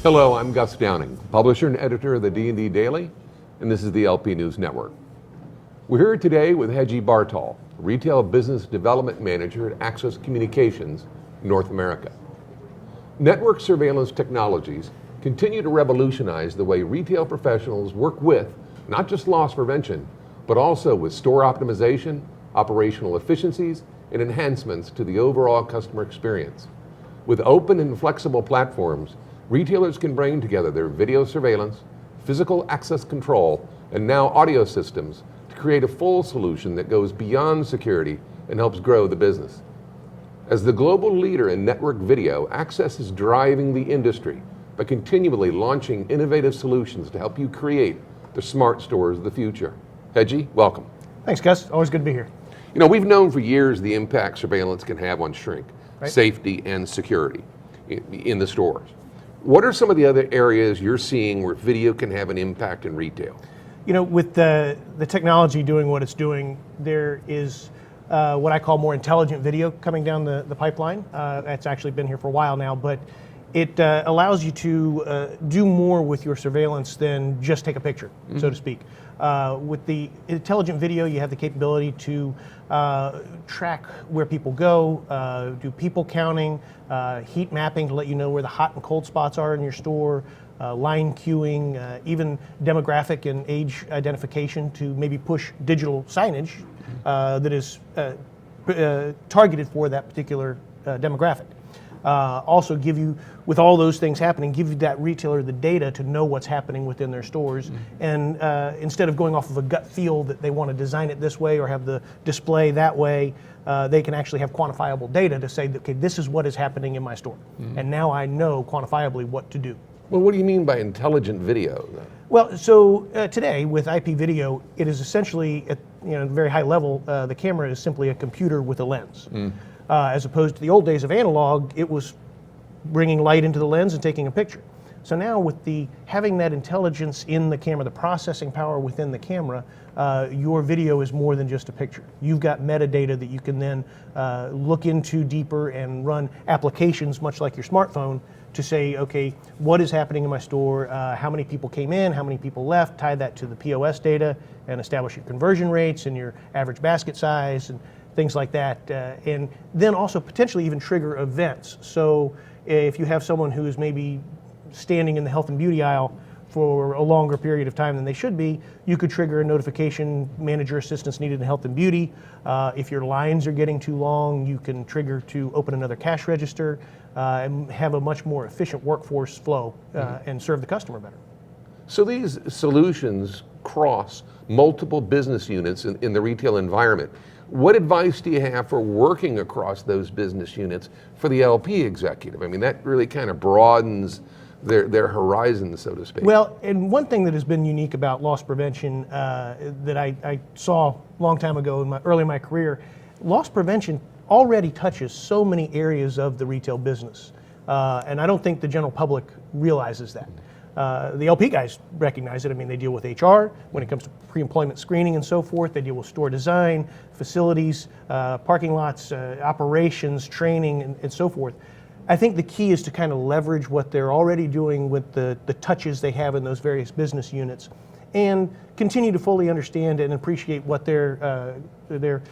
Hello, I'm Gus Downing, publisher and editor of the D&D Daily, and this is the LP News Network. We're here today with Hedgie Bartol, Retail Business Development Manager at Access Communications, North America. Network surveillance technologies continue to revolutionize the way retail professionals work with not just loss prevention, but also with store optimization, operational efficiencies, and enhancements to the overall customer experience. With open and flexible platforms, retailers can bring together their video surveillance, physical access control, and now audio systems to create a full solution that goes beyond security and helps grow the business. As the global leader in network video, Access is driving the industry by continually launching innovative solutions to help you create the smart stores of the future. Hedgie, welcome. Thanks, Gus. Always good to be here. You know, we've known for years the impact surveillance can have on shrink, Right. safety, and security in the stores. What are some of the other areas you're seeing where video can have an impact in retail? You know, with the technology doing what it's doing, there is what I call more intelligent video coming down the pipeline. It's actually been here for a while now, but it allows you to do more with your surveillance than just take a picture, so to speak. With the intelligent video, you have the capability to track where people go, do people counting, heat mapping to let you know where the hot and cold spots are in your store, line queuing, even demographic and age identification to maybe push digital signage that is targeted for that particular demographic. Also give you, with all those things happening, give you that retailer the data to know what's happening within their stores. And instead of going off of a gut feel that they want to design it this way or have the display that way, they can actually have quantifiable data to say, okay, this is what is happening in my store. And now I know quantifiably what to do. Well, what do you mean by intelligent video? Well, so today with IP video, it is essentially, at a very high level, the camera is simply a computer with a lens. As opposed to the old days of analog, it was bringing light into the lens and taking a picture. So now with having that intelligence in the camera, the processing power within the camera, your video is more than just a picture. You've got metadata that you can then look into deeper and run applications much like your smartphone to say, okay, what is happening in my store, how many people came in, how many people left, tie that to the POS data and establish your conversion rates and your average basket size and things like that, and then also potentially even trigger events. So if you have someone who is maybe standing in the health and beauty aisle for a longer period of time than they should be, you could trigger a notification, manager assistance needed in health and beauty. If your lines are getting too long, you can trigger to open another cash register and have a much more efficient workforce flow and serve the customer better. So these solutions cross multiple business units in the retail environment. What advice do you have for working across those business units for the LP executive? I mean, that really kind of broadens their horizon, so to speak. Well, and one thing that has been unique about loss prevention that I saw a long time ago early in my career, loss prevention already touches so many areas of the retail business. And I don't think the general public realizes that. The LP guys recognize it. I mean, they deal with HR when it comes to pre-employment screening and so forth. They deal with store design, facilities, parking lots, operations, training, and so forth. I think the key is to kind of leverage what they're already doing with the touches they have in those various business units and continue to fully understand and appreciate what their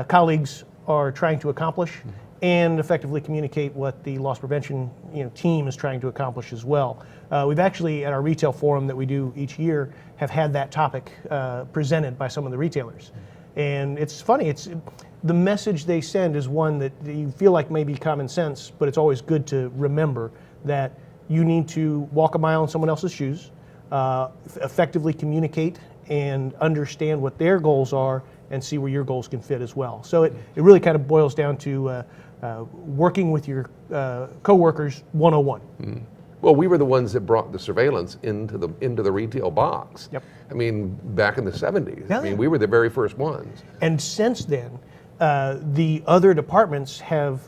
colleagues are trying to accomplish and effectively communicate what the loss prevention team is trying to accomplish as well. We've actually, at our retail forum that we do each year, have had that topic presented by some of the retailers. And it's funny, the message they send is one that you feel like may be common sense, but it's always good to remember that you need to walk a mile in someone else's shoes, effectively communicate and understand what their goals are and see where your goals can fit as well. So it really kind of boils down to working with your coworkers 101. Well, we were the ones that brought the surveillance into the retail box. Yep. I mean, back in the 70s. Yeah. I mean, we were the very first ones. And since then, the other departments have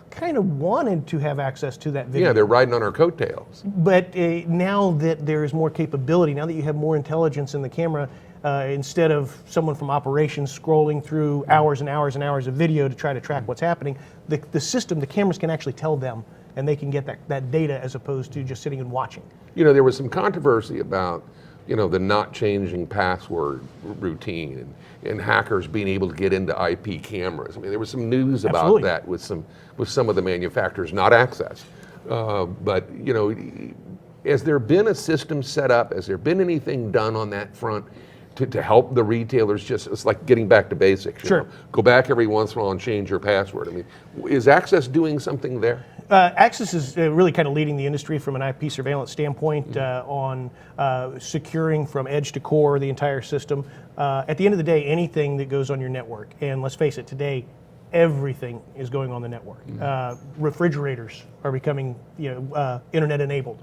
kind of wanted to have access to that video. Yeah, they're riding on our coattails. But now that there is more capability, now that you have more intelligence in the camera, instead of someone from operations scrolling through hours and hours and hours of video to try to track what's happening, the system, the cameras can actually tell them and they can get that data as opposed to just sitting and watching. You know, there was some controversy about, you know, the not changing password routine and hackers being able to get into IP cameras. I mean, there was some news about Absolutely. that with some of the manufacturers, not Access. But, you know, has there been a system set up? Has there been anything done on that front to help the retailers? Just, it's like getting back to basics. Sure. You know, go back every once in a while and change your password. I mean, is Access doing something there? Access is really kind of leading the industry from an IP surveillance standpoint on securing from edge to core the entire system. At the end of the day, anything that goes on your network, and let's face it, today, everything is going on the network. Refrigerators are becoming, internet enabled.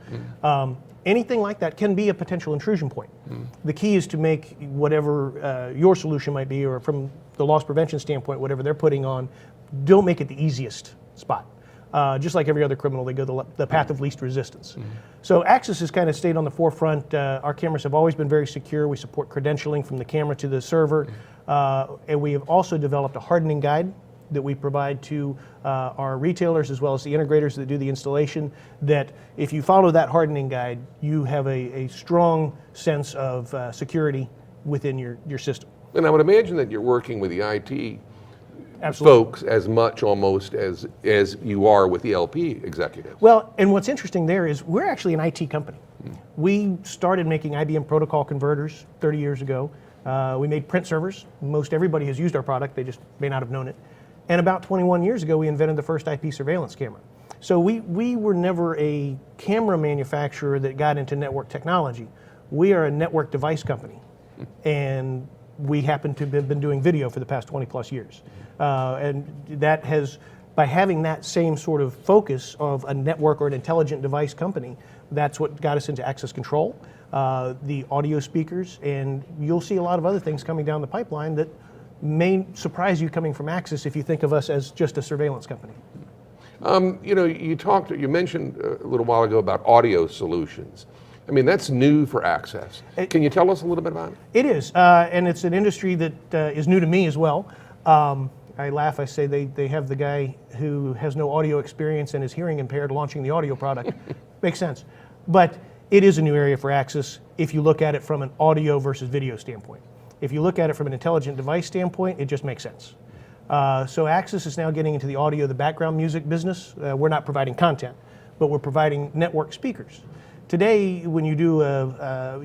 Anything like that can be a potential intrusion point. The key is to make whatever your solution might be, or from the loss prevention standpoint, whatever they're putting on, don't make it the easiest spot. Just like every other criminal, they go the path of least resistance. So Access has kind of stayed on the forefront. Our cameras have always been very secure. We support credentialing from the camera to the server. And we have also developed a hardening guide that we provide to our retailers as well as the integrators that do the installation, that if you follow that hardening guide, you have a strong sense of security within your system. And I would imagine that you're working with the IT Absolutely. folks as much almost as you are with the LP executives. Well, and what's interesting there is we're actually an IT company. We started making IBM protocol converters 30 years ago. We made print servers. Most everybody has used our product, they just may not have known it. And about 21 years ago, we invented the first IP surveillance camera. So we were never a camera manufacturer that got into network technology. We are a network device company. And we happen to have been doing video for the past 20 plus years. And that has, by having that same sort of focus of a network or an intelligent device company, that's what got us into access control, the audio speakers, and you'll see a lot of other things coming down the pipeline that may surprise you coming from Access if you think of us as just a surveillance company. You mentioned a little while ago about audio solutions. I mean, that's new for Access. Can you tell us a little bit about it? It is, and it's an industry that is new to me as well. I laugh, I say they have the guy who has no audio experience and is hearing impaired launching the audio product. Makes sense. But it is a new area for Access if you look at it from an audio versus video standpoint. If you look at it from an intelligent device standpoint, it just makes sense. So Access is now getting into the audio, the background music business. We're not providing content, but we're providing network speakers. Today, when you do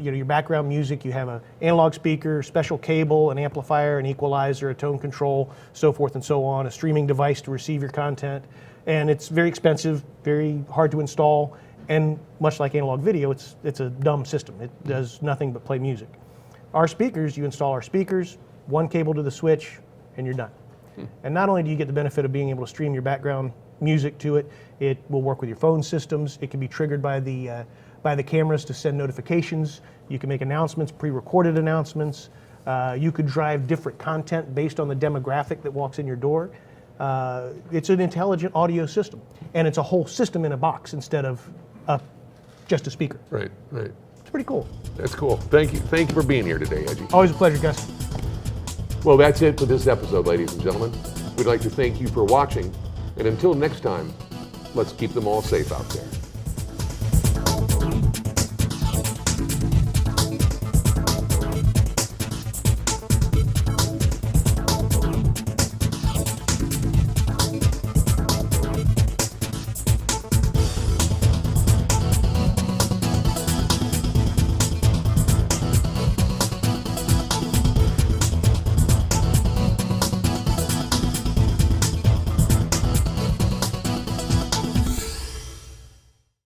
your background music, you have an analog speaker, special cable, an amplifier, an equalizer, a tone control, so forth and so on, a streaming device to receive your content. And it's very expensive, very hard to install, and much like analog video, it's a dumb system. It does nothing but play music. Our speakers, you install our speakers, one cable to the switch, and you're done. And not only do you get the benefit of being able to stream your background music to it, it will work with your phone systems. It can be triggered by the cameras to send notifications. You can make announcements, pre-recorded announcements. You could drive different content based on the demographic that walks in your door. It's an intelligent audio system, and it's a whole system in a box instead of just a speaker. Right. It's pretty cool. That's cool. Thank you for being here today, Hedgie. Always a pleasure, Gus. Well, that's it for this episode, ladies and gentlemen. We'd like to thank you for watching, and until next time, let's keep them all safe out there.